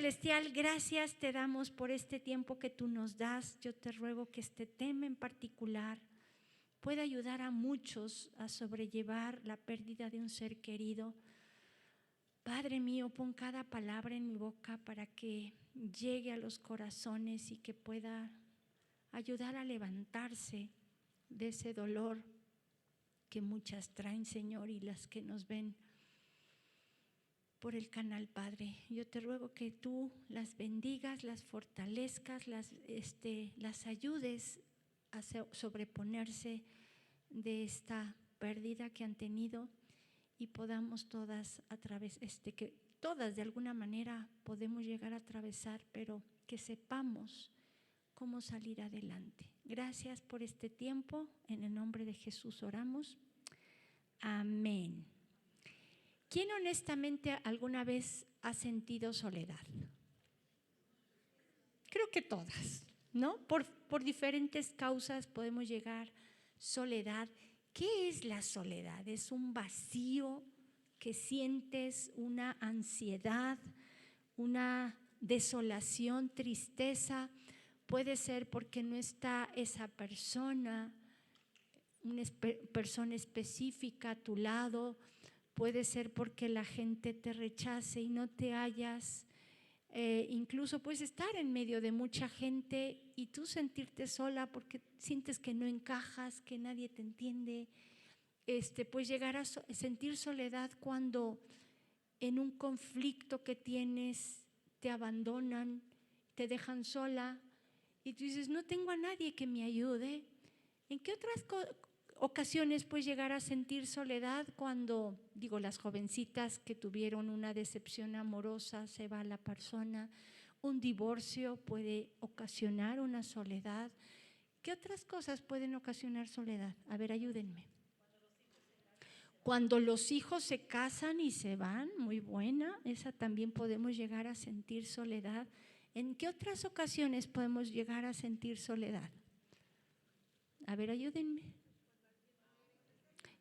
Celestial, gracias te damos por este tiempo que tú nos das. Yo te ruego que este tema en particular pueda ayudar a muchos a sobrellevar la pérdida de un ser querido. Padre mío, pon cada palabra en mi boca para que llegue a los corazones y que pueda ayudar a levantarse de ese dolor que muchas traen, Señor, y las que nos ven por el canal, Padre. Yo te ruego que tú las bendigas, las fortalezcas, las ayudes a sobreponerse de esta pérdida que han tenido y podamos todas a través, que todas de alguna manera podemos llegar a atravesar, pero que sepamos cómo salir adelante. Gracias por este tiempo, en el nombre de Jesús oramos. Amén. ¿Quién honestamente alguna vez ha sentido soledad? Creo que todas, ¿no? Por diferentes causas podemos llegar soledad. ¿Qué es la soledad? Es un vacío que sientes, una ansiedad, una desolación, tristeza. Puede ser porque no está esa persona, una persona específica a tu lado. Puede ser porque la gente te rechace y no te hallas. Incluso puedes estar en medio de mucha gente y tú sentirte sola porque sientes que no encajas, que nadie te entiende. Puedes llegar a sentir soledad cuando en un conflicto que tienes te abandonan, te dejan sola y tú dices, no tengo a nadie que me ayude. ¿En qué otras ocasiones puedes llegar a sentir soledad? Cuando, las jovencitas que tuvieron una decepción amorosa, se va la persona, un divorcio puede ocasionar una soledad. ¿Qué otras cosas pueden ocasionar soledad? A ver, ayúdenme. Cuando los hijos se casan y se van, muy buena, esa también podemos llegar a sentir soledad. ¿En qué otras ocasiones podemos llegar a sentir soledad? A ver, ayúdenme.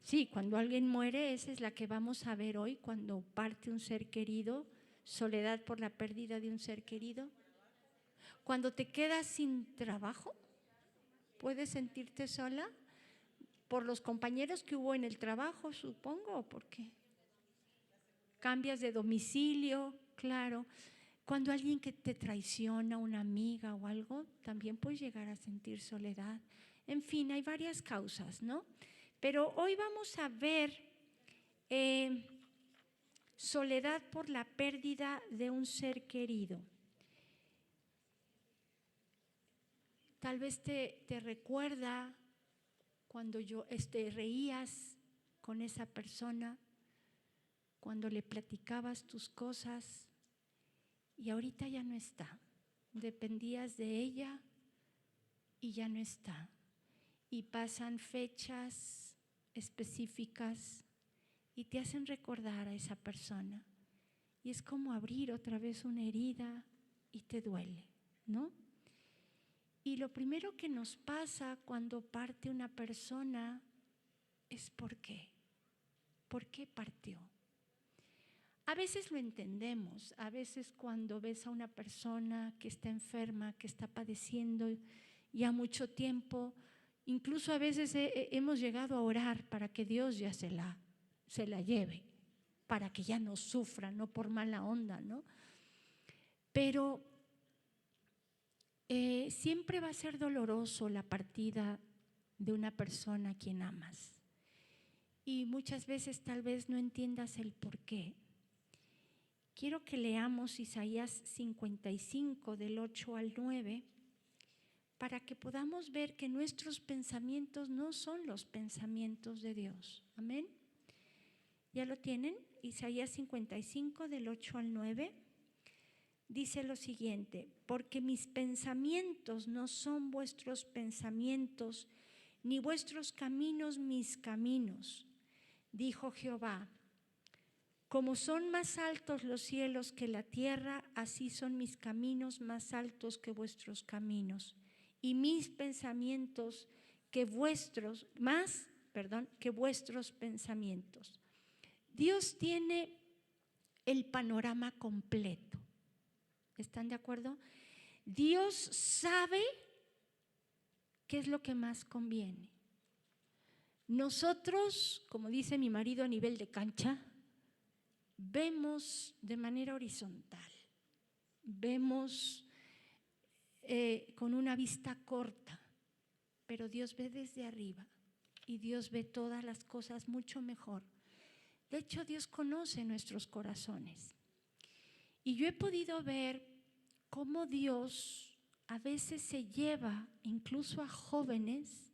Sí, cuando alguien muere, esa es la que vamos a ver hoy, cuando parte un ser querido, soledad por la pérdida de un ser querido. Cuando te quedas sin trabajo, ¿puedes sentirte sola? Por los compañeros que hubo en el trabajo, supongo, porque cambias de domicilio, claro. Cuando alguien que te traiciona, una amiga o algo, también puedes llegar a sentir soledad. En fin, hay varias causas, ¿no? Pero hoy vamos a ver soledad por la pérdida de un ser querido. Tal vez te recuerda cuando reías con esa persona, cuando le platicabas tus cosas y ahorita ya no está. Dependías de ella y ya no está. Y pasan fechas específicas y te hacen recordar a esa persona. Y es como abrir otra vez una herida y te duele, ¿no? Y lo primero que nos pasa cuando parte una persona es ¿por qué? ¿Por qué partió? A veces lo entendemos, a veces cuando ves a una persona que está enferma, que está padeciendo ya mucho tiempo, incluso a veces hemos llegado a orar para que Dios ya se la lleve, para que ya no sufra, no por mala onda, ¿no? Pero siempre va a ser doloroso la partida de una persona a quien amas. Y muchas veces tal vez no entiendas el por qué. Quiero que leamos Isaías 55 del 8 al 9 para que podamos ver que nuestros pensamientos no son los pensamientos de Dios. Amén. ¿Ya lo tienen? Isaías 55 del 8 al 9 dice lo siguiente: porque mis pensamientos no son vuestros pensamientos, ni vuestros caminos mis caminos, dijo Jehová. Como son más altos los cielos que la tierra, así son mis caminos más altos que vuestros caminos, y mis pensamientos que vuestros pensamientos. Dios tiene el panorama completo. ¿Están de acuerdo? Dios sabe qué es lo que más conviene. Nosotros, como dice mi marido a nivel de cancha, vemos de manera horizontal, vemos con una vista corta, pero Dios ve desde arriba y Dios ve todas las cosas mucho mejor. De hecho, Dios conoce nuestros corazones. Y yo he podido ver cómo Dios a veces se lleva incluso a jóvenes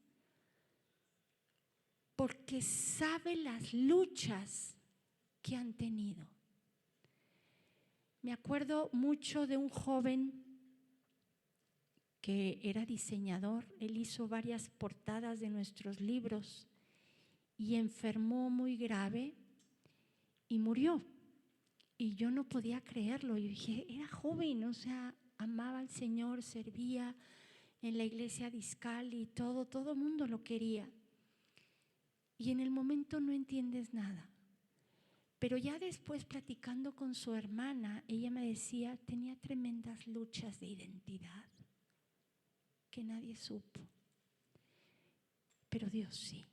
porque sabe las luchas que han tenido. Me acuerdo mucho de un joven que era diseñador. Él hizo varias portadas de nuestros libros y enfermó muy grave y murió. Y yo no podía creerlo. Yo dije, era joven, o sea, amaba al Señor, servía en la iglesia discal y todo el mundo lo quería. Y en el momento no entiendes nada. Pero ya después, platicando con su hermana, ella me decía, tenía tremendas luchas de identidad que nadie supo, pero Dios sí.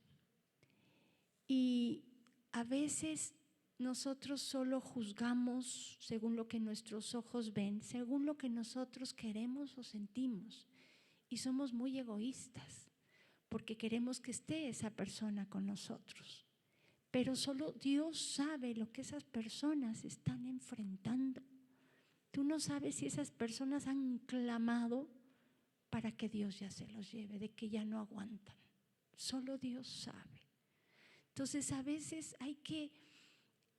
Y a veces nosotros solo juzgamos según lo que nuestros ojos ven, según lo que nosotros queremos o sentimos, y somos muy egoístas porque queremos que esté esa persona con nosotros. Pero solo Dios sabe lo que esas personas están enfrentando. Tú no sabes si esas personas han clamado para que Dios ya se los lleve, de que ya no aguantan. Solo Dios sabe. Entonces a veces hay que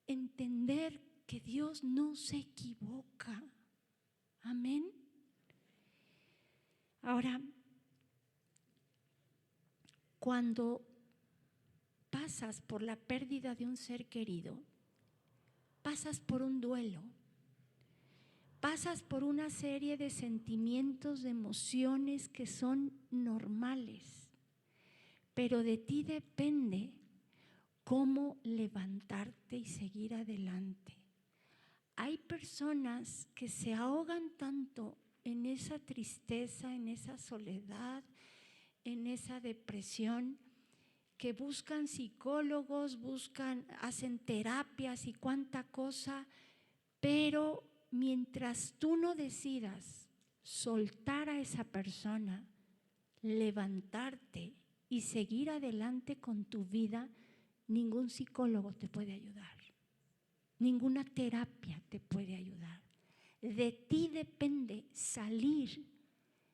entender que Dios no se equivoca. Amén. Ahora, cuando pasas por la pérdida de un ser querido, pasas por un duelo, pasas por una serie de sentimientos, de emociones que son normales, pero de ti depende cómo levantarte y seguir adelante. Hay personas que se ahogan tanto en esa tristeza, en esa soledad, en esa depresión, que buscan psicólogos, hacen terapias y cuánta cosa, pero mientras tú no decidas soltar a esa persona, levantarte y seguir adelante con tu vida, ningún psicólogo te puede ayudar, ninguna terapia te puede ayudar. De ti depende salir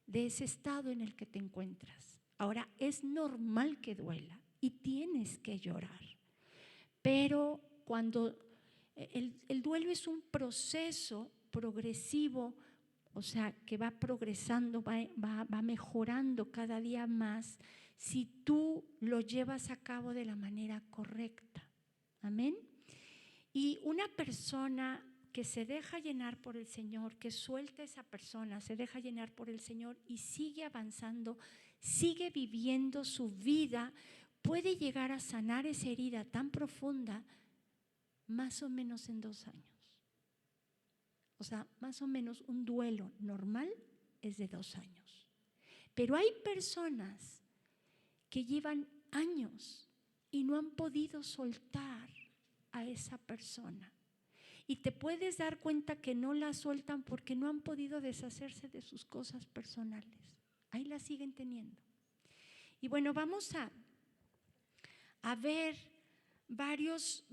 de ese estado en el que te encuentras. Ahora, es normal que duela y tienes que llorar, pero cuando el duelo es un proceso progresivo, o sea, que va progresando, va mejorando cada día más si tú lo llevas a cabo de la manera correcta. Amén. Y una persona que se deja llenar por el Señor, que suelta a esa persona, se deja llenar por el Señor y sigue avanzando, sigue viviendo su vida, puede llegar a sanar esa herida tan profunda más o menos en 2 años. O sea, más o menos un duelo normal es de 2 años. Pero hay personas que llevan años y no han podido soltar a esa persona. Y te puedes dar cuenta que no la sueltan porque no han podido deshacerse de sus cosas personales. Ahí la siguen teniendo. Y bueno, vamos a ver varios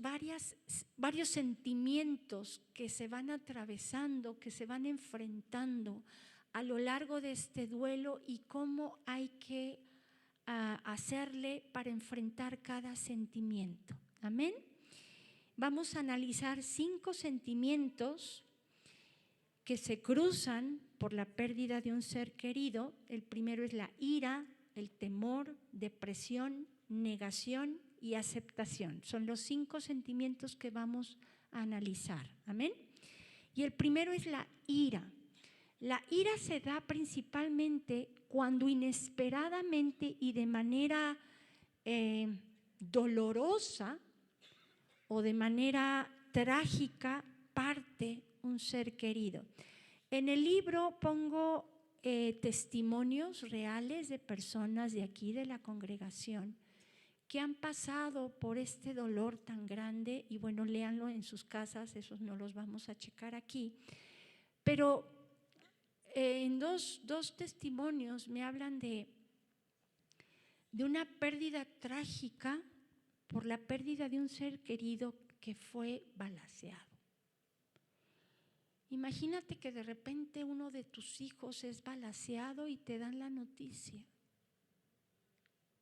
sentimientos que se van atravesando, que se van enfrentando a lo largo de este duelo y cómo hay que hacerle para enfrentar cada sentimiento. Amén. Vamos a analizar 5 sentimientos que se cruzan por la pérdida de un ser querido. El primero es la ira, el temor, depresión, negación y aceptación. Son los 5 sentimientos que vamos a analizar. Amén. Y el primero es la ira. La ira se da principalmente cuando inesperadamente y de manera dolorosa o de manera trágica parte un ser querido. En el libro pongo testimonios reales de personas de aquí, de la congregación, que han pasado por este dolor tan grande, y bueno, léanlo en sus casas, esos no los vamos a checar aquí, pero en dos testimonios me hablan de una pérdida trágica por la pérdida de un ser querido que fue balaceado. Imagínate que de repente uno de tus hijos es balaceado y te dan la noticia.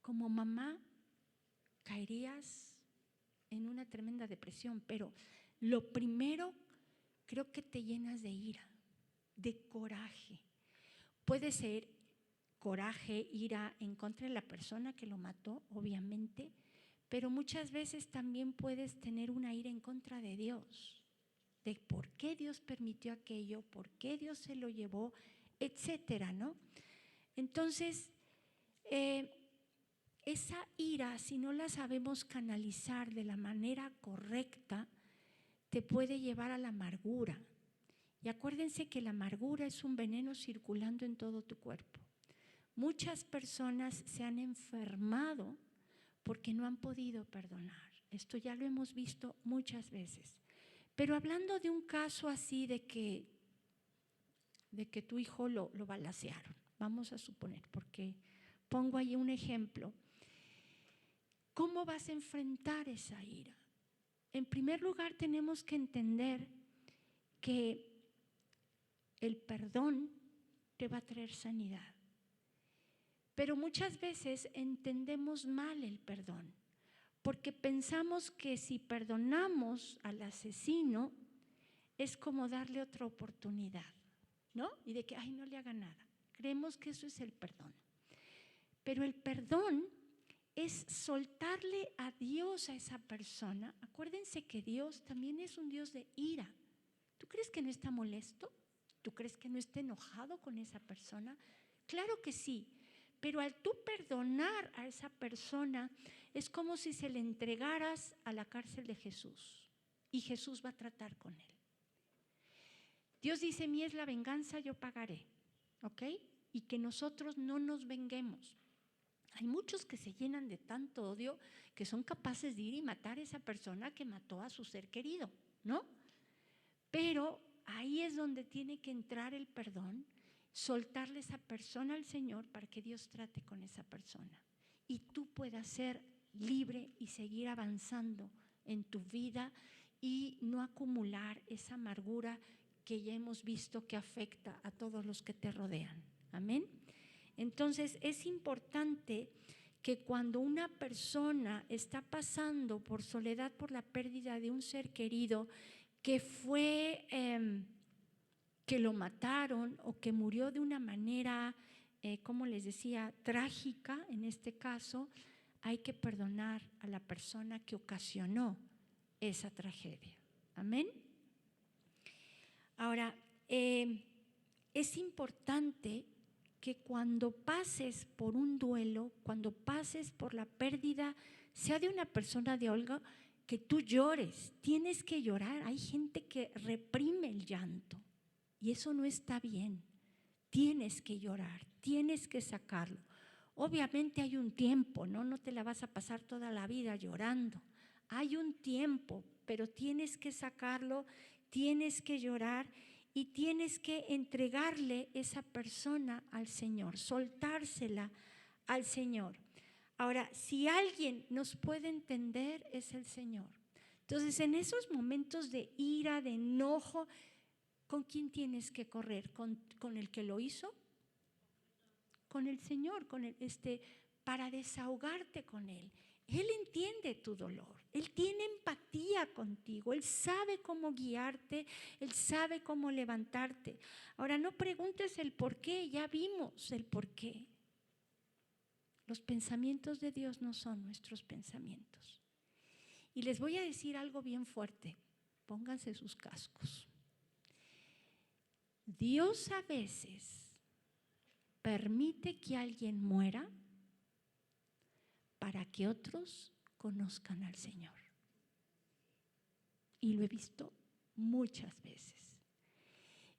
Como mamá caerías en una tremenda depresión, pero lo primero, creo que te llenas de ira, de coraje. Puede ser coraje, ira en contra de la persona que lo mató, obviamente, pero muchas veces también puedes tener una ira en contra de Dios, de por qué Dios permitió aquello, por qué Dios se lo llevó, etcétera, ¿no? Entonces, esa ira, si no la sabemos canalizar de la manera correcta, te puede llevar a la amargura. Y acuérdense que la amargura es un veneno circulando en todo tu cuerpo. Muchas personas se han enfermado porque no han podido perdonar. Esto ya lo hemos visto muchas veces. Pero hablando de un caso así de que tu hijo lo balacearon, vamos a suponer, porque pongo ahí un ejemplo. ¿Cómo vas a enfrentar esa ira? En primer lugar, tenemos que entender que el perdón te va a traer sanidad. Pero muchas veces entendemos mal el perdón, porque pensamos que si perdonamos al asesino es como darle otra oportunidad, ¿no? Y de que, ay, no le haga nada. Creemos que eso es el perdón. Pero el perdón es soltarle a Dios a esa persona. Acuérdense que Dios también es un Dios de ira. ¿Tú crees que no está molesto? ¿Tú crees que no está enojado con esa persona? Claro que sí, pero al tú perdonar a esa persona es como si se le entregaras a la cárcel de Jesús y Jesús va a tratar con él. Dios dice, mía es la venganza, yo pagaré, ¿ok? Y que nosotros no nos venguemos. Hay muchos que se llenan de tanto odio que son capaces de ir y matar a esa persona que mató a su ser querido, ¿no? Pero ahí es donde tiene que entrar el perdón, soltarle esa persona al Señor para que Dios trate con esa persona y tú puedas ser libre y seguir avanzando en tu vida y no acumular esa amargura que ya hemos visto que afecta a todos los que te rodean. Amén. Entonces es importante que cuando una persona está pasando por soledad, por la pérdida de un ser querido, que fue, que lo mataron o que murió de una manera, como les decía, trágica, en este caso, hay que perdonar a la persona que ocasionó esa tragedia. Amén. Ahora, es importante que cuando pases por un duelo, cuando pases por la pérdida, sea de una persona de algo, que tú llores, tienes que llorar. Hay gente que reprime el llanto y eso no está bien. Tienes que llorar, tienes que sacarlo. Obviamente hay un tiempo, ¿no? No te la vas a pasar toda la vida llorando. Hay un tiempo, pero tienes que sacarlo, tienes que llorar y tienes que entregarle esa persona al Señor, soltársela al Señor. Ahora, si alguien nos puede entender, es el Señor. Entonces, en esos momentos de ira, de enojo, ¿con quién tienes que correr? ¿Con el que lo hizo? Con el Señor, para desahogarte con Él. Él entiende tu dolor, Él tiene empatía contigo, Él sabe cómo guiarte, Él sabe cómo levantarte. Ahora, no preguntes el por qué, ya vimos el por qué. Los pensamientos de Dios no son nuestros pensamientos. Y les voy a decir algo bien fuerte, pónganse sus cascos. Dios a veces permite que alguien muera para que otros conozcan al Señor. Y lo he visto muchas veces.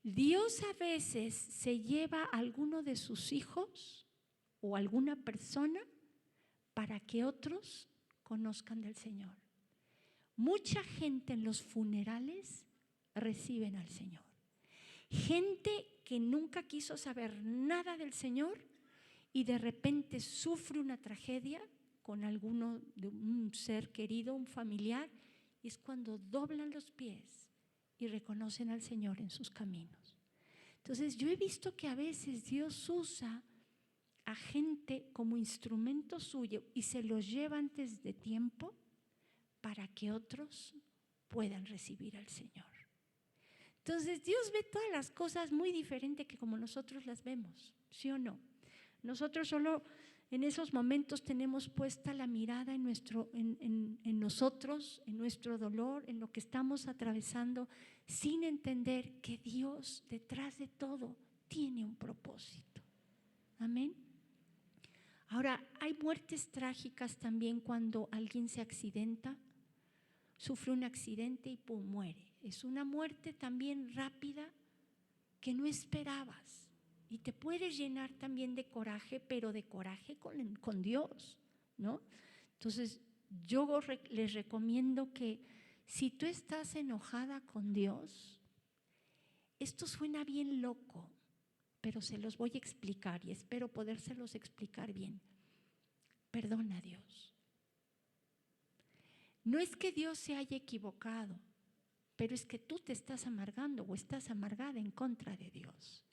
Dios a veces se lleva a alguno de sus hijos o alguna persona para que otros conozcan del Señor. Mucha gente en los funerales reciben al Señor. Gente que nunca quiso saber nada del Señor y de repente sufre una tragedia con alguno de un ser querido, un familiar, y es cuando doblan los pies y reconocen al Señor en sus caminos. Entonces yo he visto que a veces Dios usa a gente como instrumento suyo y se los lleva antes de tiempo para que otros puedan recibir al Señor. Entonces Dios ve todas las cosas muy diferente que como nosotros las vemos, ¿sí o no? Nosotros solo en esos momentos tenemos puesta la mirada en nosotros, en nuestro dolor, en lo que estamos atravesando, sin entender que Dios detrás de todo tiene un propósito. Amén. Ahora, hay muertes trágicas también cuando alguien se accidenta, sufre un accidente y pum, muere. Es una muerte también rápida que no esperabas. Y te puedes llenar también de coraje, pero de coraje con Dios, ¿no? Entonces, yo les recomiendo que si tú estás enojada con Dios, esto suena bien loco, pero se los voy a explicar y espero podérselos explicar bien. Perdona a Dios. No es que Dios se haya equivocado, pero es que tú te estás amargando o estás amargada en contra de Dios.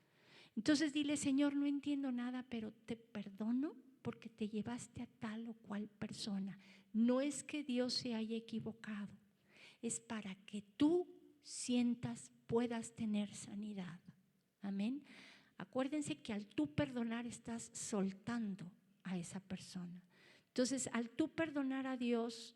Entonces dile, Señor, no entiendo nada, pero te perdono porque te llevaste a tal o cual persona. No es que Dios se haya equivocado, es para que tú sientas, puedas tener sanidad. Amén. Acuérdense que al tú perdonar estás soltando a esa persona. Entonces, al tú perdonar a Dios,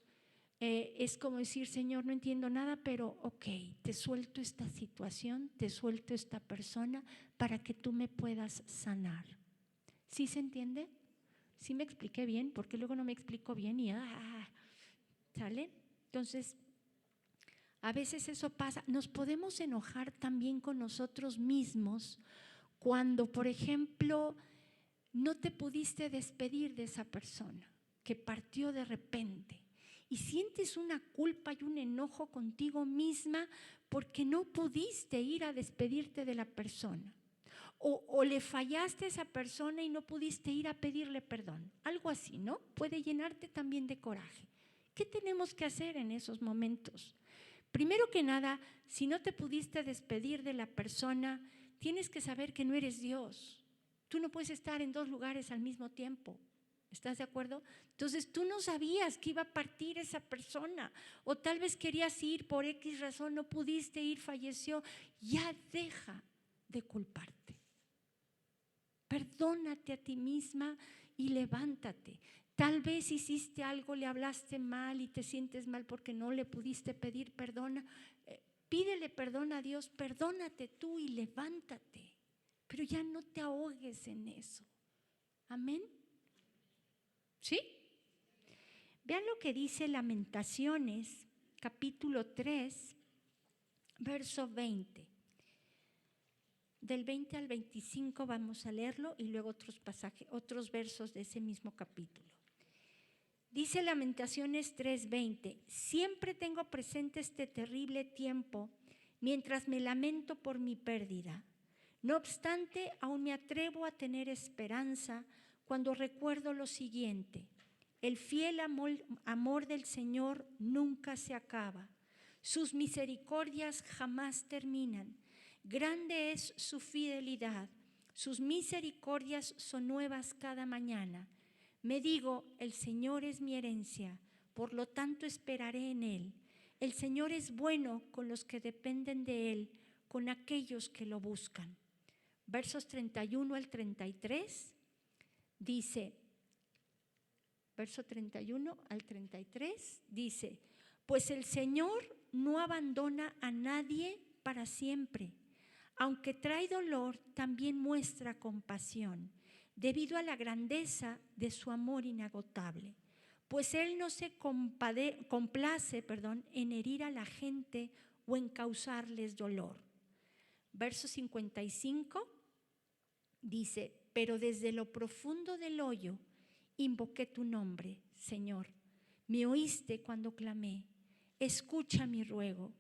es como decir, Señor, no entiendo nada, pero ok, te suelto esta situación, te suelto esta persona para que tú me puedas sanar. ¿Sí se entiende? ¿Sí me expliqué bien? Porque luego no me explico bien y ¿sale? Entonces, a veces eso pasa. Nos podemos enojar también con nosotros mismos cuando, por ejemplo, no te pudiste despedir de esa persona que partió de repente. Y sientes una culpa y un enojo contigo misma porque no pudiste ir a despedirte de la persona. O le fallaste a esa persona y no pudiste ir a pedirle perdón. Algo así, ¿no? Puede llenarte también de coraje. ¿Qué tenemos que hacer en esos momentos? Primero que nada, si no te pudiste despedir de la persona, tienes que saber que no eres Dios. Tú no puedes estar en dos lugares al mismo tiempo. ¿Estás de acuerdo? Entonces tú no sabías que iba a partir esa persona o tal vez querías ir por X razón, no pudiste ir, falleció. Ya deja de culparte. Perdónate a ti misma y levántate. Tal vez hiciste algo, le hablaste mal y te sientes mal porque no le pudiste pedir perdón. Pídele perdón a Dios, perdónate tú y levántate. Pero ya no te ahogues en eso. Amén. ¿Sí? Vean lo que dice Lamentaciones, capítulo 3, verso 20. Del 20 al 25 vamos a leerlo y luego otros pasajes, otros versos de ese mismo capítulo. Dice Lamentaciones 3:20, siempre tengo presente este terrible tiempo mientras me lamento por mi pérdida. No obstante, aún me atrevo a tener esperanza cuando recuerdo lo siguiente: el fiel amor del Señor nunca se acaba, sus misericordias jamás terminan, grande es su fidelidad, sus misericordias son nuevas cada mañana. Me digo, el Señor es mi herencia, por lo tanto esperaré en Él. El Señor es bueno con los que dependen de Él, con aquellos que lo buscan. Versos 31 al 33 dice, verso 31 al 33 dice, pues el Señor no abandona a nadie para siempre. Aunque trae dolor, también muestra compasión, debido a la grandeza de su amor inagotable. Pues Él no se complace en herir a la gente o en causarles dolor. verso 55, dice: pero desde lo profundo del hoyo invoqué tu nombre, Señor. Me oíste cuando clamé. Escucha mi ruego.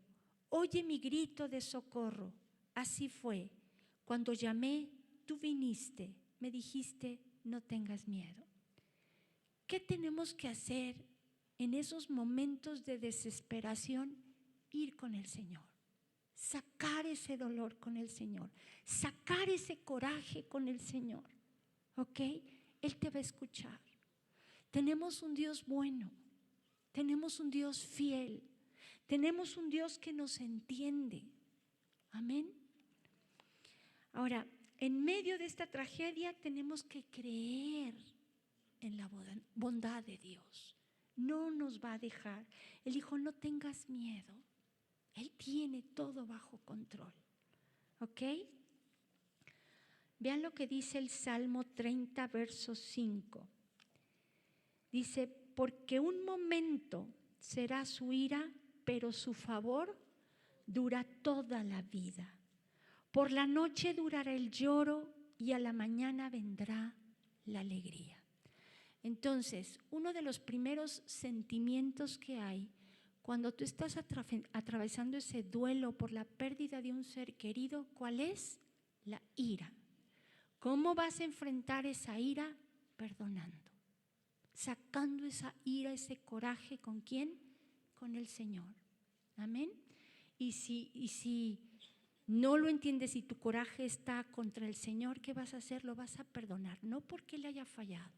Oye mi grito de socorro. Así fue. Cuando llamé, tú viniste. Me dijiste: no tengas miedo. ¿Qué tenemos que hacer en esos momentos de desesperación? Ir con el Señor. Sacar ese dolor con el Señor. Sacar ese coraje con el Señor. ¿Ok? Él te va a escuchar. Tenemos un Dios bueno. Tenemos un Dios fiel. Tenemos un Dios que nos entiende. Amén. Ahora, en medio de esta tragedia tenemos que creer en la bondad de Dios. No nos va a dejar. Él dijo: no tengas miedo. Él tiene todo bajo control. ¿Ok? Vean lo que dice el Salmo 30, verso 5. Dice: porque un momento será su ira, pero su favor dura toda la vida. Por la noche durará el lloro y a la mañana vendrá la alegría. Entonces, uno de los primeros sentimientos que hay cuando tú estás atravesando ese duelo por la pérdida de un ser querido, ¿cuál es? La ira. ¿Cómo vas a enfrentar esa ira? Perdonando. Sacando esa ira, ese coraje, ¿con quién? Con el Señor. Amén. Y si no lo entiendes y tu coraje está contra el Señor, ¿qué vas a hacer? Lo vas a perdonar. No porque le haya fallado,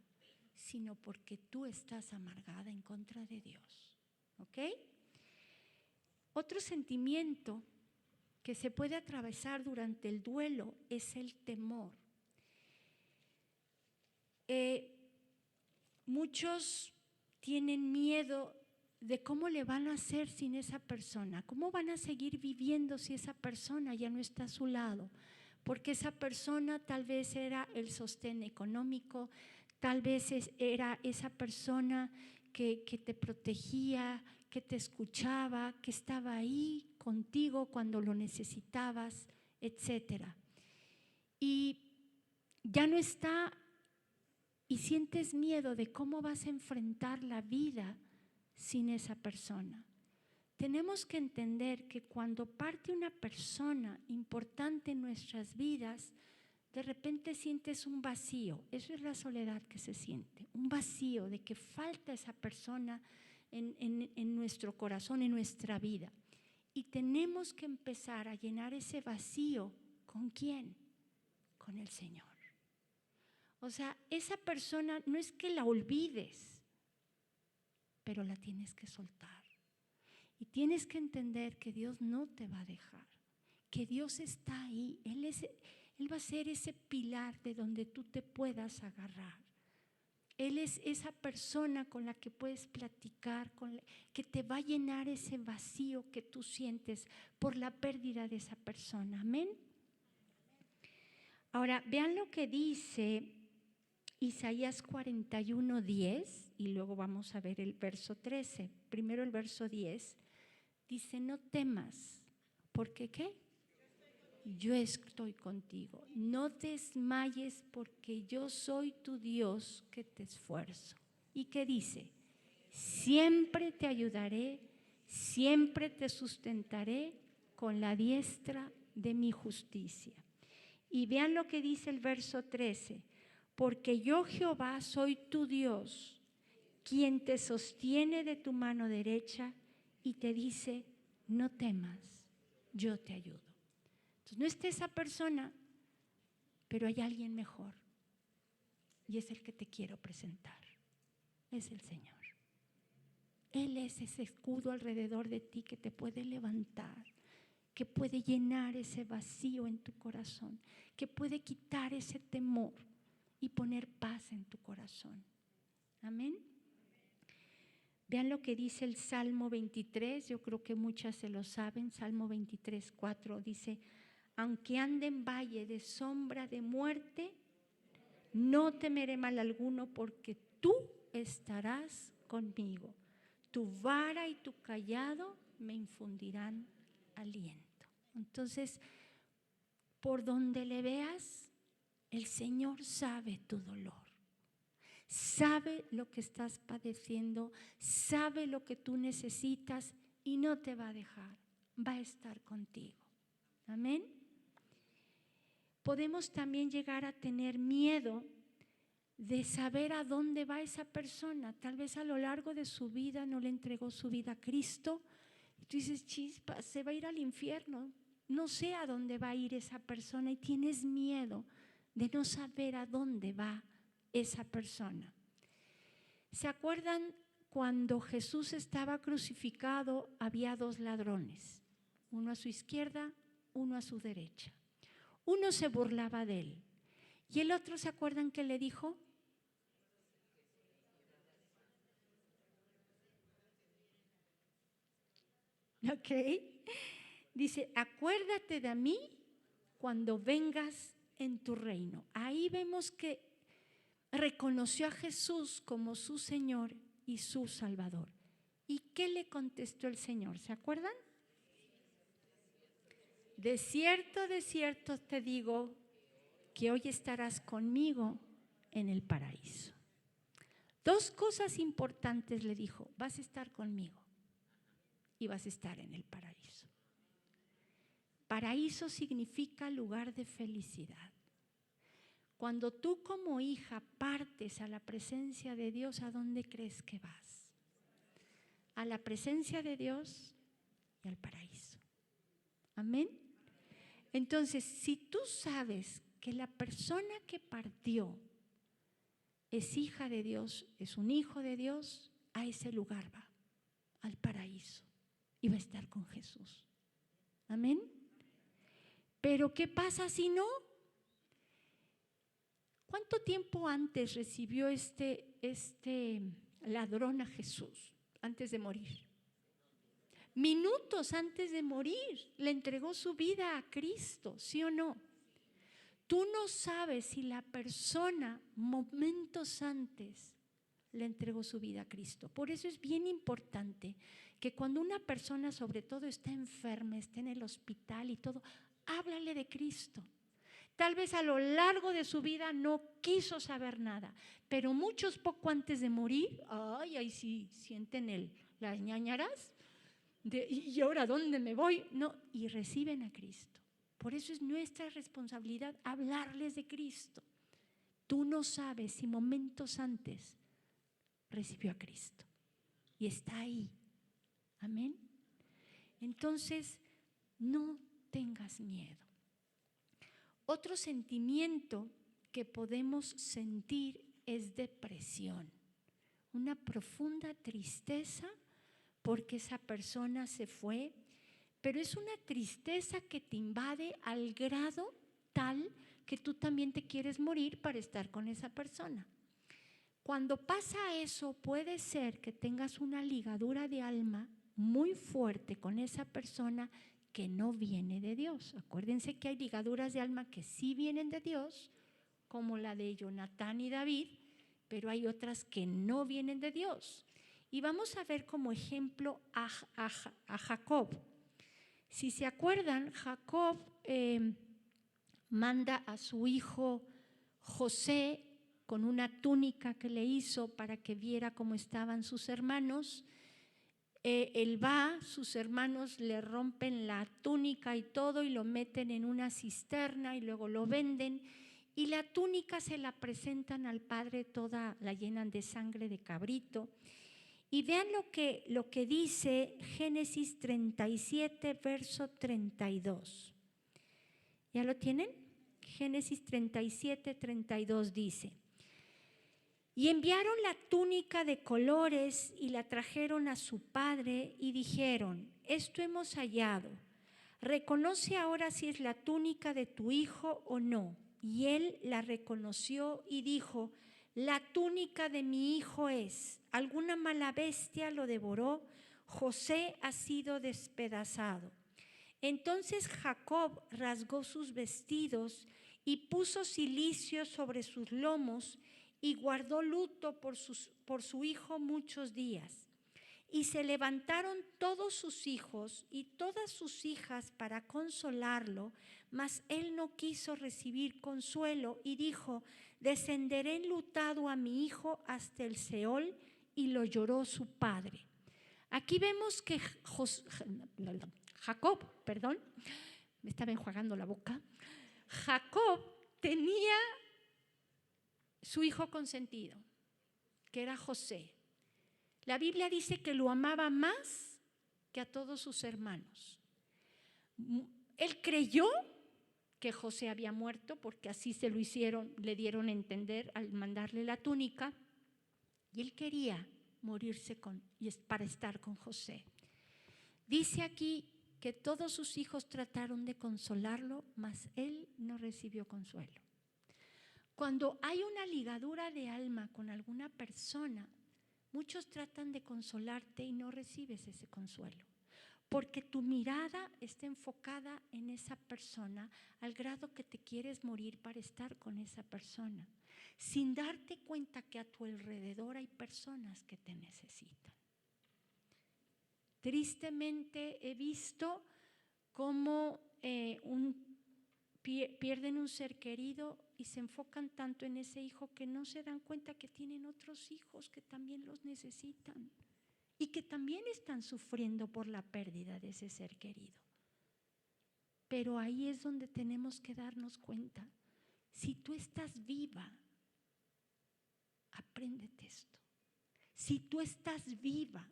sino porque tú estás amargada en contra de Dios. ¿Ok? Otro sentimiento que se puede atravesar durante el duelo es el temor. Muchos tienen miedo de cómo le van a hacer sin esa persona, cómo van a seguir viviendo si esa persona ya no está a su lado, porque esa persona tal vez era el sostén económico, tal vez era esa persona que te protegía, que te escuchaba, que estaba ahí contigo cuando lo necesitabas, etcétera. Y ya no está y sientes miedo de cómo vas a enfrentar la vida sin esa persona. Tenemos que entender que cuando parte una persona importante en nuestras vidas, de repente sientes un vacío. Eso es la soledad que se siente, un vacío de que falta esa persona en nuestro corazón, en nuestra vida. Y tenemos que empezar a llenar ese vacío. ¿Con quién? Con el Señor. O sea, esa persona no es que la olvides, pero la tienes que soltar. Y tienes que entender que Dios no te va a dejar, que Dios está ahí. Él va a ser ese pilar de donde tú te puedas agarrar. Él es esa persona con la que puedes platicar, que te va a llenar ese vacío que tú sientes por la pérdida de esa persona. Amén. Ahora, vean lo que dice Isaías 41:10 y luego vamos a ver el verso 13. Primero el verso 10. Dice: no temas, porque ¿qué? Yo estoy contigo. No desmayes, porque yo soy tu Dios que te esfuerzo. ¿Y qué dice? Siempre te ayudaré, siempre te sustentaré con la diestra de mi justicia. Y vean lo que dice el verso 13. Porque yo, Jehová, soy tu Dios, quien te sostiene de tu mano derecha y te dice: no temas, yo te ayudo. Entonces, no está esa persona, pero hay alguien mejor. Y es el que te quiero presentar. Es el Señor. Él es ese escudo alrededor de ti que te puede levantar, que puede llenar ese vacío en tu corazón, que puede quitar ese temor y poner paz en tu corazón. Amén. Vean lo que dice el Salmo 23, yo creo que muchas se lo saben. Salmo 23:4 dice: aunque ande en valle de sombra de muerte, no temeré mal alguno, porque tú estarás conmigo. Tu vara y tu cayado me infundirán aliento. Entonces, por donde le veas, el Señor sabe tu dolor, sabe lo que estás padeciendo, sabe lo que tú necesitas y no te va a dejar, va a estar contigo. Amén. Podemos también llegar a tener miedo de saber a dónde va esa persona. Tal vez a lo largo de su vida no le entregó su vida a Cristo. Y tú dices, chispa, se va a ir al infierno. No sé a dónde va a ir esa persona y tienes miedo de no saber a dónde va esa persona. ¿Se acuerdan cuando Jesús estaba crucificado? Había 2 ladrones, uno a su izquierda, uno a su derecha. Uno se burlaba de él y el otro, ¿se acuerdan que le dijo? Ok. Dice, acuérdate de mí cuando vengas en tu reino. Ahí vemos que reconoció a Jesús como su Señor y su Salvador. ¿Y qué le contestó el Señor? ¿Se acuerdan? De cierto te digo que hoy estarás conmigo en el paraíso. 2 cosas importantes le dijo, vas a estar conmigo y vas a estar en el paraíso. Paraíso significa lugar de felicidad. Cuando tú como hija partes a la presencia de Dios, ¿a dónde crees que vas? A la presencia de Dios y al paraíso. Amén. Entonces, si tú sabes que la persona que partió es hija de Dios, es un hijo de Dios, a ese lugar va, al paraíso, y va a estar con Jesús. Amén. Pero ¿qué pasa si no? ¿Cuánto tiempo antes recibió este ladrón a Jesús? Antes de morir. Minutos antes de morir, le entregó su vida a Cristo, ¿sí o no? Tú no sabes si la persona momentos antes le entregó su vida a Cristo. Por eso es bien importante que cuando una persona sobre todo está enferma, está en el hospital y todo, háblale de Cristo. Tal vez a lo largo de su vida no quiso saber nada, pero muchos poco antes de morir, ahí sí sienten las ñañaras de ¿y ahora dónde me voy? No, y reciben a Cristo. Por eso es nuestra responsabilidad hablarles de Cristo. Tú no sabes si momentos antes recibió a Cristo y está ahí. Amén. Entonces, no tengas miedo. Otro sentimiento que podemos sentir es depresión, una profunda tristeza porque esa persona se fue, pero es una tristeza que te invade al grado tal que tú también te quieres morir para estar con esa persona. Cuando pasa eso, puede ser que tengas una ligadura de alma muy fuerte con esa persona que no viene de Dios. Acuérdense que hay ligaduras de alma que sí vienen de Dios, como la de Jonatán y David, pero hay otras que no vienen de Dios. Y vamos a ver como ejemplo a Jacob. Si se acuerdan, Jacob manda a su hijo José con una túnica que le hizo para que viera cómo estaban sus hermanos. Él va, sus hermanos le rompen la túnica y todo y lo meten en una cisterna y luego lo venden y la túnica se la presentan al padre, toda la llenan de sangre de cabrito. Y vean lo que dice Génesis 37, verso 32. ¿Ya lo tienen? Génesis 37, 32 dice: y enviaron la túnica de colores y la trajeron a su padre y dijeron: esto hemos hallado, reconoce ahora si es la túnica de tu hijo o no. Y él la reconoció y dijo: la túnica de mi hijo es, alguna mala bestia lo devoró, José ha sido despedazado. Entonces Jacob rasgó sus vestidos y puso cilicio sobre sus lomos y guardó luto por su hijo muchos días. Y se levantaron todos sus hijos y todas sus hijas para consolarlo, mas él no quiso recibir consuelo y dijo: descenderé enlutado a mi hijo hasta el Seol. Y lo lloró su padre. Aquí vemos que Jacob, me estaba enjuagando la boca. Jacob tenía su hijo consentido, que era José. La Biblia dice que lo amaba más que a todos sus hermanos. Él creyó que José había muerto, porque así se lo hicieron, le dieron a entender al mandarle la túnica, y él quería morirse para estar con José. Dice aquí que todos sus hijos trataron de consolarlo, mas él no recibió consuelo. Cuando hay una ligadura de alma con alguna persona, muchos tratan de consolarte y no recibes ese consuelo, porque tu mirada está enfocada en esa persona al grado que te quieres morir para estar con esa persona, sin darte cuenta que a tu alrededor hay personas que te necesitan. Tristemente he visto cómo pierden un ser querido y se enfocan tanto en ese hijo que no se dan cuenta que tienen otros hijos que también los necesitan y que también están sufriendo por la pérdida de ese ser querido. Pero ahí es donde tenemos que darnos cuenta: si tú estás viva, apréndete esto. Si tú estás viva,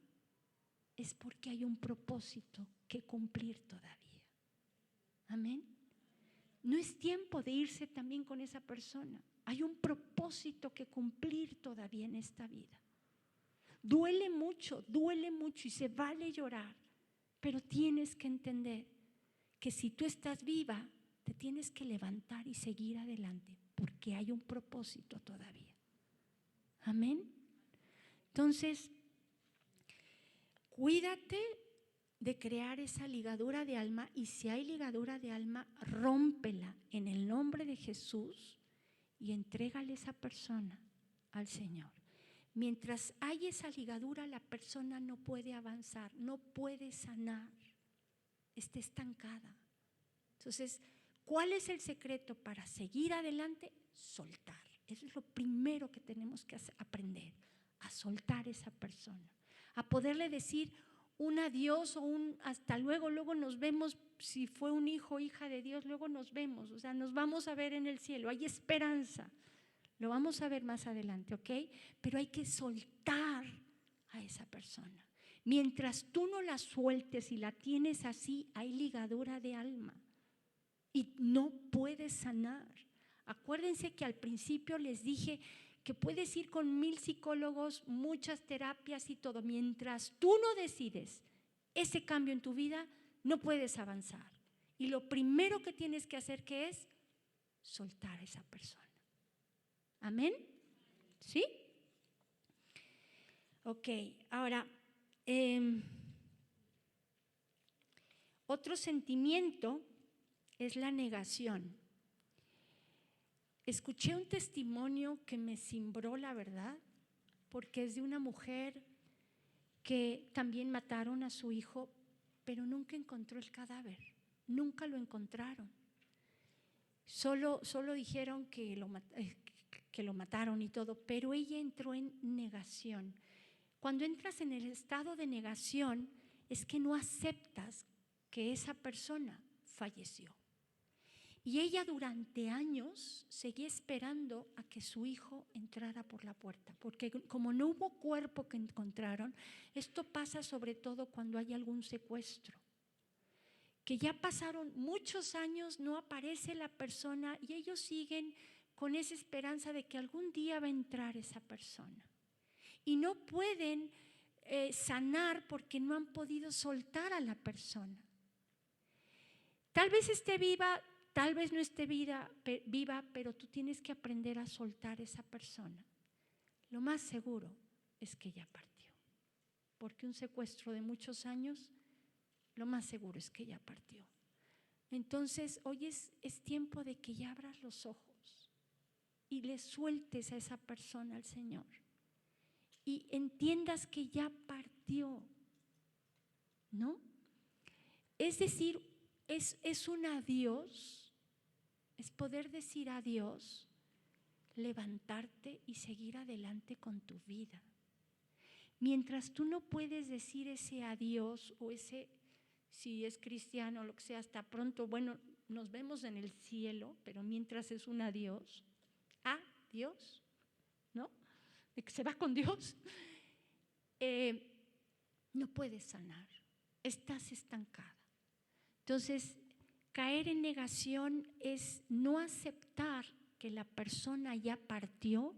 es porque hay un propósito que cumplir todavía. Amén. No es tiempo de irse también con esa persona. Hay un propósito que cumplir todavía en esta vida. Duele mucho y se vale llorar, pero tienes que entender que si tú estás viva, te tienes que levantar y seguir adelante, porque hay un propósito todavía. Amén. Entonces, cuídate de crear esa ligadura de alma, y si hay ligadura de alma, rómpela en el nombre de Jesús y entrégale esa persona al Señor. Mientras hay esa ligadura, la persona no puede avanzar, no puede sanar, está estancada. Entonces, ¿cuál es el secreto para seguir adelante? Soltar. Eso es lo primero que tenemos que aprender, a soltar esa persona, a poderle decir un adiós o un hasta luego, luego nos vemos. Si fue un hijo o hija de Dios, luego nos vemos, o sea, nos vamos a ver en el cielo, hay esperanza. Lo vamos a ver más adelante, ¿ok? Pero hay que soltar a esa persona. Mientras tú no la sueltes y la tienes así, hay ligadura de alma y no puedes sanar. Acuérdense que al principio les dije que puedes ir con 1000 psicólogos, muchas terapias y todo. Mientras tú no decides ese cambio en tu vida, no puedes avanzar. Y lo primero que tienes que hacer, ¿qué es? Soltar a esa persona. ¿Amén? ¿Sí? Ok, ahora, otro sentimiento es la negación. Escuché un testimonio que me cimbró, la verdad, porque es de una mujer que también mataron a su hijo, pero nunca encontró el cadáver, nunca lo encontraron. Solo dijeron que lo mataron y todo, pero ella entró en negación. Cuando entras en el estado de negación, es que no aceptas que esa persona falleció. Y ella durante años seguía esperando a que su hijo entrara por la puerta, porque como no hubo cuerpo que encontraron, esto pasa sobre todo cuando hay algún secuestro, que ya pasaron muchos años, no aparece la persona y ellos siguen con esa esperanza de que algún día va a entrar esa persona. Y no pueden sanar porque no han podido soltar a la persona. Tal vez esté viva, tal vez no esté viva, pero tú tienes que aprender a soltar a esa persona. Lo más seguro es que ya partió, porque un secuestro de muchos años, lo más seguro es que ya partió. Entonces, hoy es tiempo de que ya abras los ojos y le sueltes a esa persona al Señor y entiendas que ya partió, ¿no? Es decir, es un adiós, es poder decir adiós, levantarte y seguir adelante con tu vida. Mientras tú no puedes decir ese adiós o ese, si es cristiano o lo que sea, hasta pronto, bueno, nos vemos en el cielo, pero mientras es un adiós, adiós, ¿no? De que se va con Dios, no puedes sanar, estás estancada. Entonces, caer en negación es no aceptar que la persona ya partió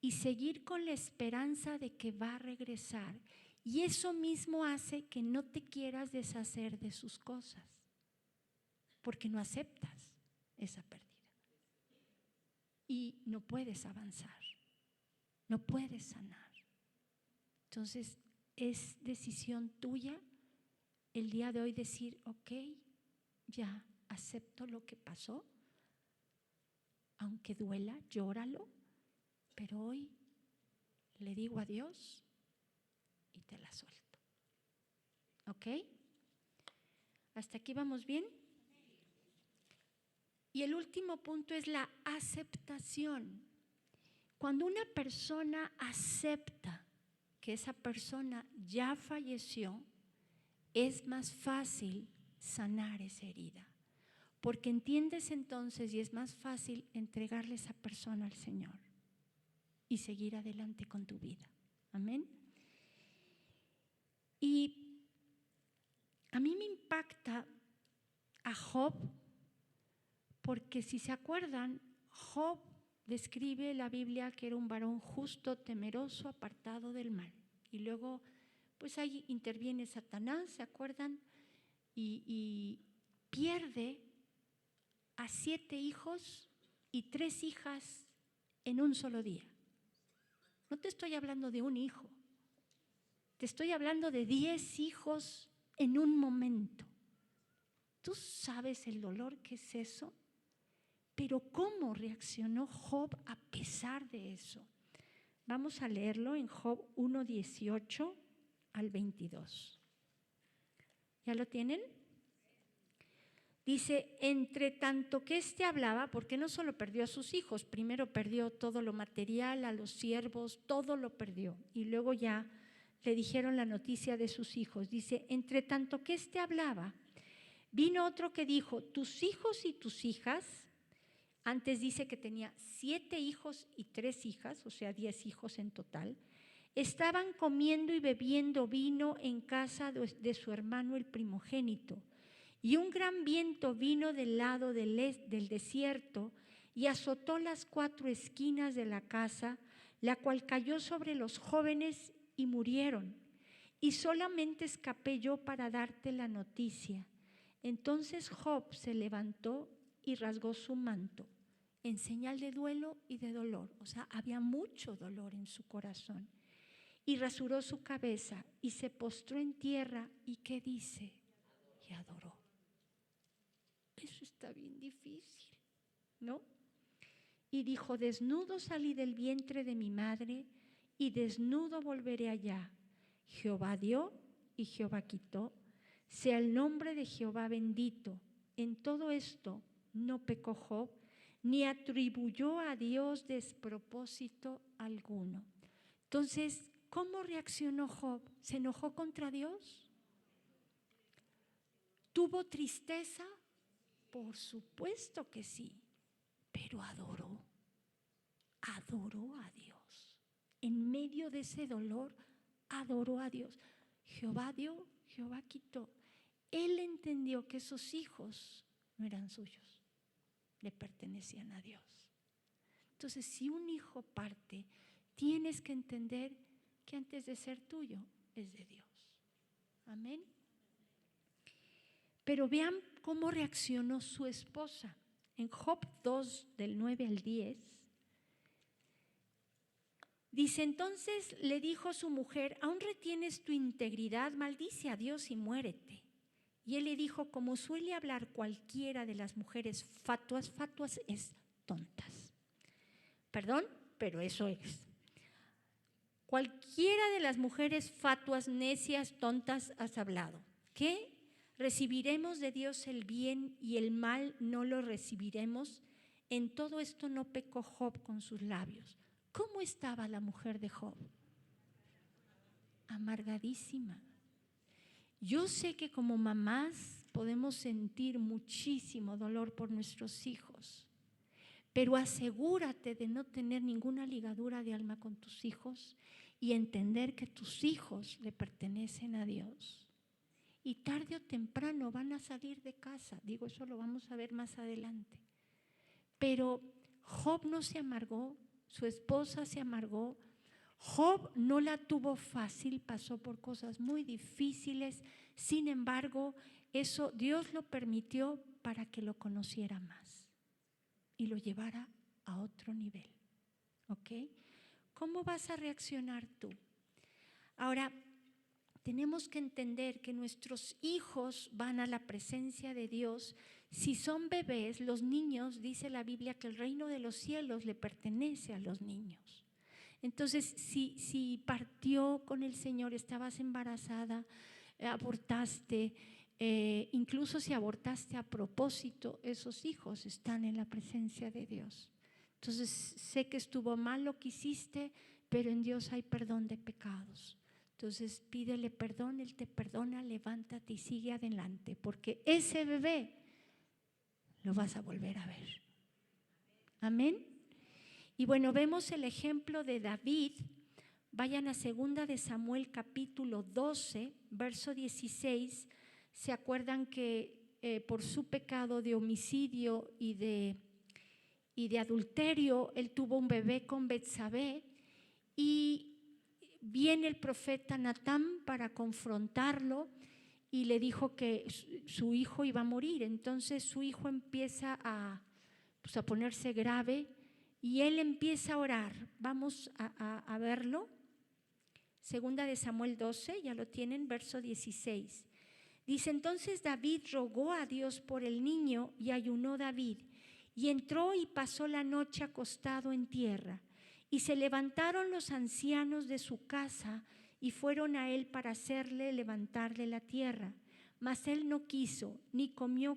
y seguir con la esperanza de que va a regresar. Y eso mismo hace que no te quieras deshacer de sus cosas, porque no aceptas esa pérdida. Y no puedes avanzar, no puedes sanar. Entonces, es decisión tuya el día de hoy decir, ok, ya acepto lo que pasó, aunque duela, llóralo, pero hoy le digo adiós y te la suelto. ¿Ok? ¿Hasta aquí vamos bien? Y el último punto es la aceptación. Cuando una persona acepta que esa persona ya falleció, es más fácil sanar esa herida, porque entiendes entonces y es más fácil entregarle a esa persona al Señor y seguir adelante con tu vida. Amén. Y a mí me impacta a Job, porque si se acuerdan, Job describe la Biblia que era un varón justo, temeroso, apartado del mal. Y luego, pues ahí interviene Satanás, ¿se acuerdan? Y pierde a 7 hijos y 3 hijas en un solo día. No te estoy hablando de un hijo, te estoy hablando de 10 hijos en un momento. ¿Tú sabes el dolor que es eso? Pero ¿cómo reaccionó Job a pesar de eso? Vamos a leerlo en Job 1:18 al 22. ¿Ya lo tienen? Dice, entre tanto que éste hablaba, porque no solo perdió a sus hijos, primero perdió todo lo material, a los siervos, todo lo perdió. Y luego ya le dijeron la noticia de sus hijos. Dice, entre tanto que éste hablaba, vino otro que dijo, tus hijos y tus hijas, antes dice que tenía 7 hijos y 3 hijas, o sea 10 hijos en total, estaban comiendo y bebiendo vino en casa de su hermano el primogénito. Y un gran viento vino del lado del desierto y azotó las 4 esquinas de la casa, la cual cayó sobre los jóvenes y murieron. Y solamente escapé yo para darte la noticia. Entonces Job se levantó y rasgó su manto, en señal de duelo y de dolor. O sea, había mucho dolor en su corazón. Y rasuró su cabeza y se postró en tierra. ¿Y qué dice? Y adoró. Eso está bien difícil, ¿no? Y dijo, desnudo salí del vientre de mi madre y desnudo volveré allá. Jehová dio y Jehová quitó. Sea el nombre de Jehová bendito. En todo esto no pecó Job, ni atribuyó a Dios despropósito alguno. Entonces, ¿cómo reaccionó Job? ¿Se enojó contra Dios? ¿Tuvo tristeza? Por supuesto que sí, pero adoró a Dios. En medio de ese dolor, adoró a Dios. Jehová dio, Jehová quitó. Él entendió que esos hijos no eran suyos, le pertenecían a Dios. Entonces, si un hijo parte, tienes que entender que antes de ser tuyo, es de Dios. Amén. Pero vean cómo reaccionó su esposa. En Job 2, del 9 al 10, dice, entonces le dijo su mujer, ¿aún retienes tu integridad? Maldice a Dios y muérete. Y él le dijo, como suele hablar cualquiera de las mujeres fatuas, fatuas es tontas. Perdón, pero eso es. Cualquiera de las mujeres fatuas, necias, tontas has hablado. ¿Qué? Recibiremos de Dios el bien y el mal no lo recibiremos. En todo esto no pecó Job con sus labios. ¿Cómo estaba la mujer de Job? Amargadísima. Yo sé que como mamás podemos sentir muchísimo dolor por nuestros hijos, pero asegúrate de no tener ninguna ligadura de alma con tus hijos y entender que tus hijos le pertenecen a Dios. Y tarde o temprano van a salir de casa. Digo, eso lo vamos a ver más adelante. Pero Job no se amargó, su esposa se amargó. Job no la tuvo fácil, pasó por cosas muy difíciles. Sin embargo, eso Dios lo permitió para que lo conociera más y lo llevara a otro nivel. ¿Ok? ¿Cómo vas a reaccionar tú? Ahora, tenemos que entender que nuestros hijos van a la presencia de Dios. Si son bebés, los niños, dice la Biblia que el reino de los cielos le pertenece a los niños. Entonces, si partió con el Señor, estabas embarazada, abortaste, incluso si abortaste a propósito, esos hijos están en la presencia de Dios. Entonces, sé que estuvo mal lo que hiciste, pero en Dios hay perdón de pecados. Entonces pídele perdón, Él te perdona, levántate y sigue adelante, porque ese bebé lo vas a volver a ver. Amén. Y bueno, vemos el ejemplo de David. Vayan a 2 de Samuel capítulo 12, verso 16. ¿Se acuerdan que por su pecado de homicidio y de adulterio, él tuvo un bebé con Betsabé? Y viene el profeta Natán para confrontarlo y le dijo que su hijo iba a morir. Entonces su hijo empieza a ponerse grave y él empieza a orar. Vamos a verlo. 2 de Samuel 12, ya lo tienen, verso 16. Dice: entonces David rogó a Dios por el niño y ayunó David, y entró y pasó la noche acostado en tierra. Y se levantaron los ancianos de su casa y fueron a él para hacerle levantarle la tierra. Mas él no quiso, ni comió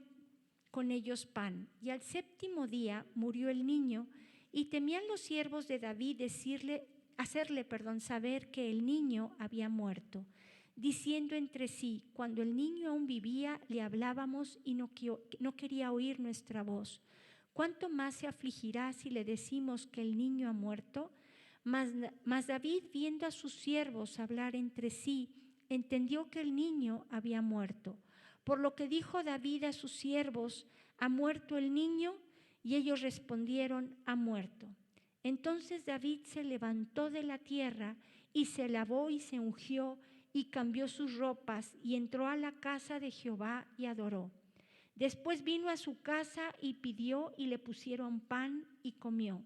con ellos pan. Y al 7º día murió el niño, y temían los siervos de David hacerle saber que el niño había muerto, diciendo entre sí: cuando el niño aún vivía, le hablábamos y no quería oír nuestra voz. ¿Cuánto más se afligirá si le decimos que el niño ha muerto? Mas David, viendo a sus siervos hablar entre sí, entendió que el niño había muerto. Por lo que dijo David a sus siervos: ¿ha muerto el niño? Y ellos respondieron: ha muerto. Entonces David se levantó de la tierra y se lavó y se ungió y cambió sus ropas y entró a la casa de Jehová y adoró. Después vino a su casa y pidió, y le pusieron pan y comió.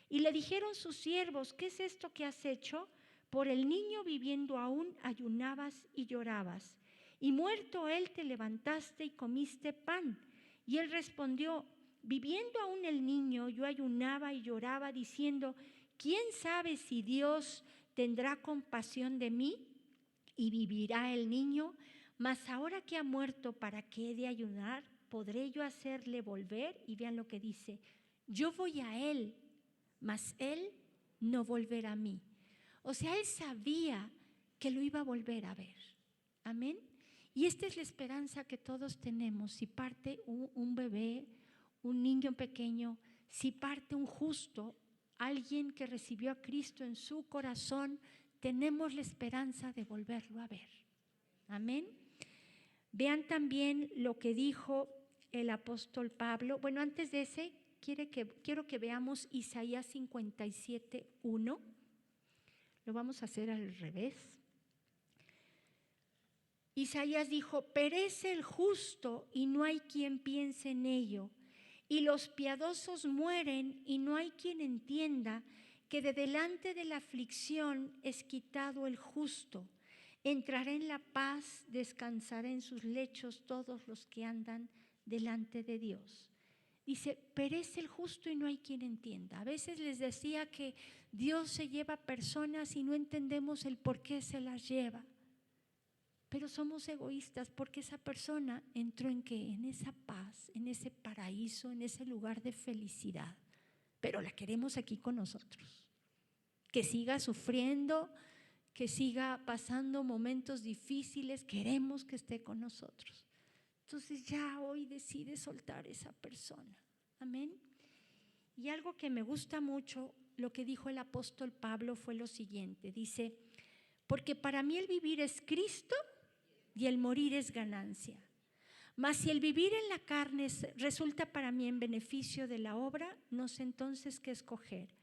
Y le dijeron sus siervos: ¿qué es esto que has hecho? Por el niño viviendo aún ayunabas y llorabas, y muerto él te levantaste y comiste pan. Y él respondió: viviendo aún el niño, yo ayunaba y lloraba, diciendo: ¿quién sabe si Dios tendrá compasión de mí y vivirá el niño? Mas ahora que ha muerto, ¿para qué he de ayunar? ¿Podré yo hacerle volver? Y vean lo que dice: yo voy a él, mas él no volverá a mí. O sea, él sabía que lo iba a volver a ver. Amén. Y esta es la esperanza que todos tenemos. Si parte un bebé, un niño pequeño, si parte un justo, alguien que recibió a Cristo en su corazón, tenemos la esperanza de volverlo a ver. Amén. Vean también lo que dijo el apóstol Pablo. Bueno, antes de ese, quiero que veamos Isaías 57:1. Lo vamos a hacer al revés. Isaías dijo: perece el justo y no hay quien piense en ello, y los piadosos mueren y no hay quien entienda que de delante de la aflicción es quitado el justo. Entrará en la paz, descansará en sus lechos todos los que andan delante de Dios. Dice: perece el justo y no hay quien entienda. A veces les decía que Dios se lleva personas y no entendemos el por qué se las lleva. Pero somos egoístas porque esa persona entró ¿en qué? En esa paz, en ese paraíso, en ese lugar de felicidad. Pero la queremos aquí con nosotros. Que siga sufriendo, que siga pasando momentos difíciles, queremos que esté con nosotros. Entonces ya hoy decide soltar esa persona. Amén. Y algo que me gusta mucho, lo que dijo el apóstol Pablo fue lo siguiente. Dice, porque para mí el vivir es Cristo y el morir es ganancia. Mas si el vivir en la carne resulta para mí en beneficio de la obra, no sé entonces qué escoger.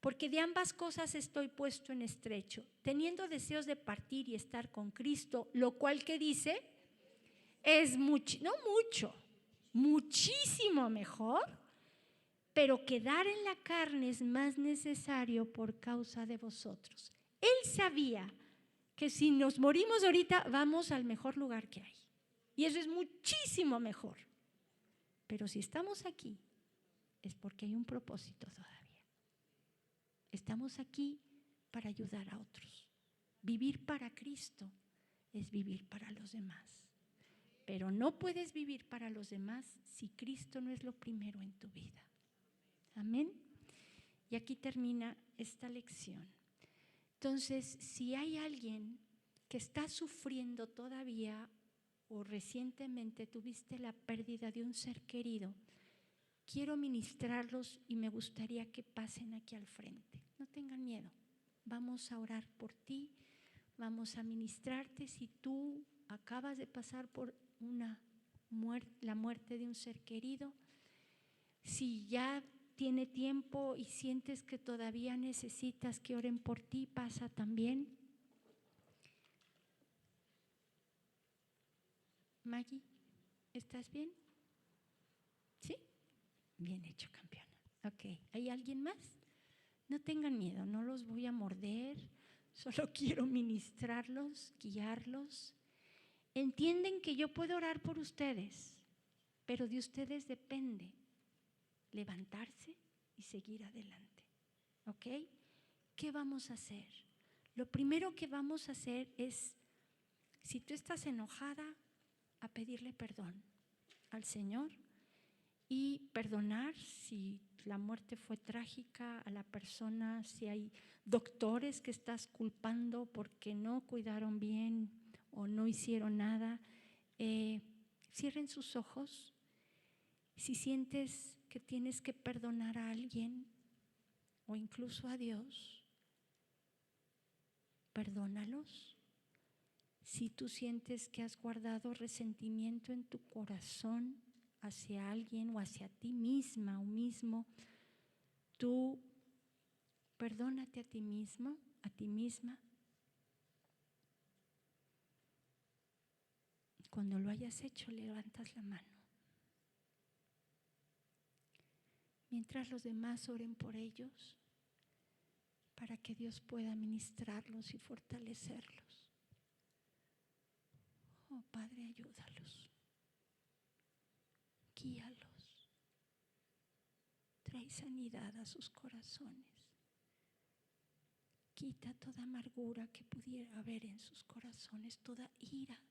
Porque de ambas cosas estoy puesto en estrecho, teniendo deseos de partir y estar con Cristo, lo cual que dice es muchísimo mejor, pero quedar en la carne es más necesario por causa de vosotros. Él sabía que si nos morimos ahorita vamos al mejor lugar que hay. Y eso es muchísimo mejor. Pero si estamos aquí es porque hay un propósito todavía. Estamos aquí para ayudar a otros. Vivir para Cristo es vivir para los demás. Pero no puedes vivir para los demás si Cristo no es lo primero en tu vida. Amén. Y aquí termina esta lección. Entonces, si hay alguien que está sufriendo todavía o recientemente tuviste la pérdida de un ser querido, quiero ministrarlos y me gustaría que pasen aquí al frente. No tengan miedo. Vamos a orar por ti, vamos a ministrarte. Si tú acabas de pasar por la muerte de un ser querido, si ya tiene tiempo y sientes que todavía necesitas que oren por ti, pasa también. Maggie, ¿estás bien? ¿Sí? Bien hecho, campeona. Ok, ¿hay alguien más? No tengan miedo, no los voy a morder, solo quiero ministrarlos, guiarlos. Entienden que yo puedo orar por ustedes, pero de ustedes depende levantarse y seguir adelante. ¿Ok? ¿Qué vamos a hacer? Lo primero que vamos a hacer es, si tú estás enojada, a pedirle perdón al Señor y perdonar si la muerte fue trágica a la persona, si hay doctores que estás culpando porque no cuidaron bien o no hicieron nada, cierren sus ojos. Si sientes que tienes que perdonar a alguien o incluso a Dios, perdónalos. Si tú sientes que has guardado resentimiento en tu corazón hacia alguien o hacia ti misma o mismo, tú perdónate a ti mismo, a ti misma. Cuando lo hayas hecho, levantas la mano. Mientras los demás oren por ellos, para que Dios pueda ministrarlos y fortalecerlos. Oh Padre, ayúdalos, guíalos, trae sanidad a sus corazones, quita toda amargura que pudiera haber en sus corazones, toda ira,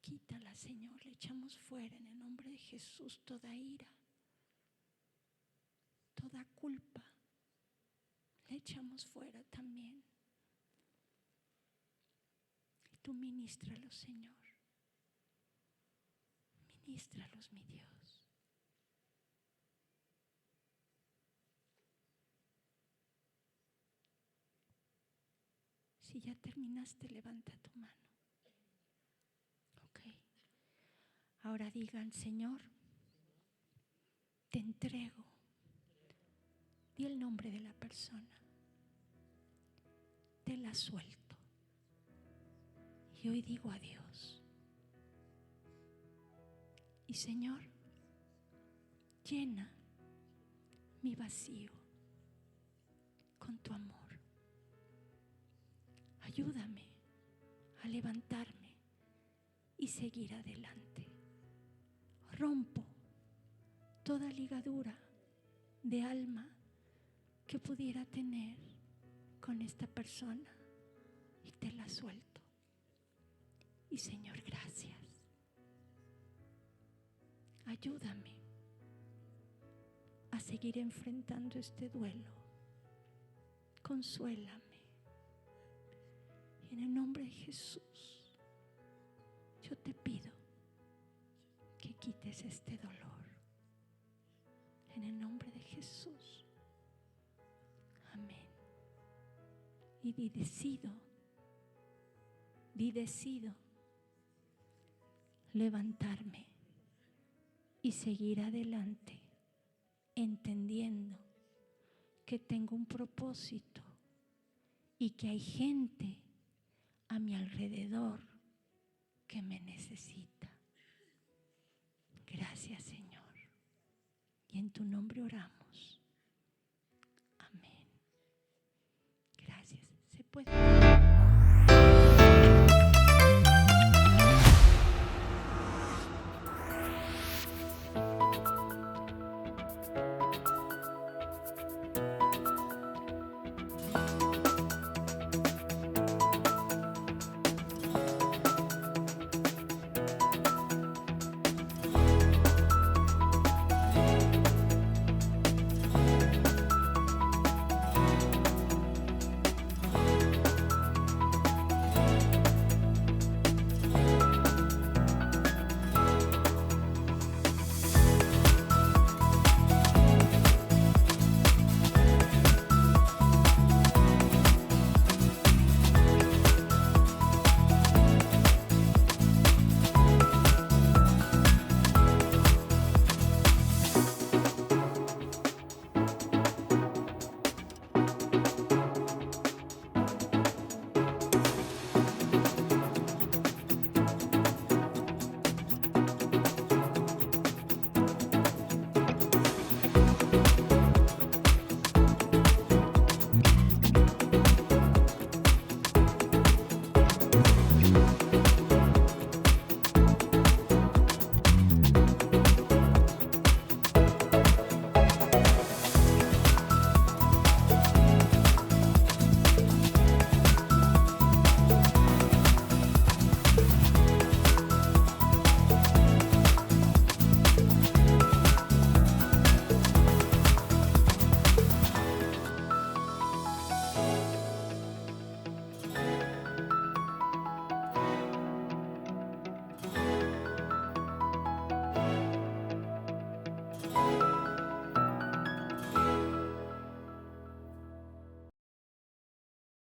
quítala, Señor, le echamos fuera en el nombre de Jesús toda ira, toda culpa, le echamos fuera también. Tú ministralos, Señor. Ministralos, mi Dios. Si ya terminaste, levanta tu mano. Ok. Ahora digan, Señor, te entrego. Di el nombre de la persona. Te la suelto. Y hoy digo adiós. Y Señor, llena mi vacío con tu amor. Ayúdame a levantarme y seguir adelante. Rompo toda ligadura de alma que pudiera tener con esta persona y te la suelto. Y Señor, gracias. Ayúdame a seguir enfrentando este duelo. Consuélame. En el nombre de Jesús, yo te pido que quites este dolor. En el nombre de Jesús. Amén. Y decido levantarme y seguir adelante, entendiendo que tengo un propósito y que hay gente a mi alrededor que me necesita. Gracias, Señor. Y en tu nombre oramos. Amén. Gracias. ¿Se puede?